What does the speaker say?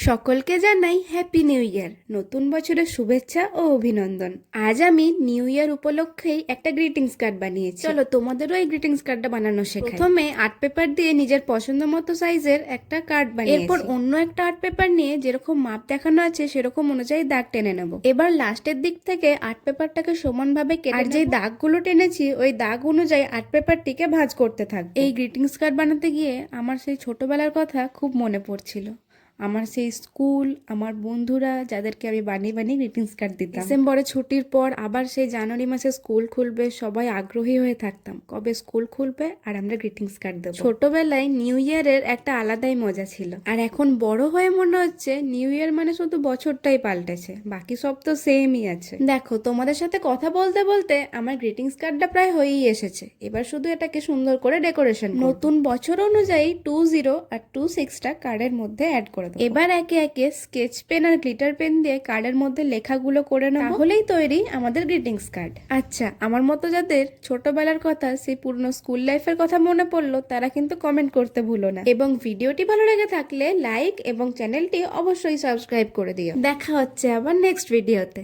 সকলকে জানাই happy new year, নতুন বছরের শুভেচ্ছা ও অভিনন্দন। আজ আমি নিউ ইয়ার উপলক্ষেই একটা গ্রিটিংস কার্ড বানিয়েছি। চলো তোমাদেরও এই গ্রিটিংস কার্ডটা বানানো শেখাই। প্রথমে আর্ট পেপার দিয়ে নিজের পছন্দ মতো সাইজের একটা কার্ড বানিয়েছি। এরপর অন্য একটা আর্ট পেপার নিয়ে যেরকম মাপ দেখানো আছে সেরকম অনুযায়ী দাগ টেনে নেব। এবার লাস্টের দিক থেকে আর্ট পেপারটাকে সমানভাবে কেটে আর যে দাগগুলো টেনেছি ওই দাগ অনুযায়ী আর্ট পেপারটিকে ভাঁজ করতে থাকবো। এই গ্রিটিংস কার্ড বানাতে গিয়ে আমার সেই ছোটবেলার কথা খুব মনে পড়ছিল। আমার সেই স্কুল, আমার বন্ধুরা যাদেরকে আমি বানিয়ে বানিয়ে গ্রিটিংস কার্ড দিতাম। ডিসেম্বরে ছুটির পর আবার সেই জানুয়ারি মাসে স্কুল খুলবে, সবাই আগ্রহী হয়ে থাকতাম কবে স্কুল খুলবে আর আমরা গ্রিটিংস কার্ড দেবো। ছোটবেলায় নিউ ইয়ারের একটা আলাদাই মজা ছিল, আর এখন বড় হয়ে মনে হচ্ছে নিউ ইয়ার মানে শুধু বছরটাই পাল্টেছে, বাকি সব তো সেমই আছে। দেখো, তোমাদের সাথে কথা বলতে বলতে আমার গ্রিটিংস কার্ডটা প্রায় হয়েই এসেছে। এবার শুধু এটাকে সুন্দর করে ডেকোরেশন, নতুন বছর অনুযায়ী 20 আর 26টা কার্ডের মধ্যে অ্যাড করে। এবার একে একে স্কেচ পেন আর গ্লিটার পেন দিয়ে কার্ডের মধ্যে লেখাগুলো করে নেব, তাহলেই তৈরি আমাদের গ্রিটিংস কার্ড। আচ্ছা, আমার মতো যাদের ছোটবেলার কথা, সেই পুরনো স্কুল লাইফের কথা মনে পড়লো, তারা কিন্তু কমেন্ট করতে ভুলো না, এবং ভিডিওটি ভালো লেগে থাকলে লাইক এবং চ্যানেলটি অবশ্যই সাবস্ক্রাইব করে দিও। দেখা হচ্ছে আবার নেক্সট ভিডিওতে।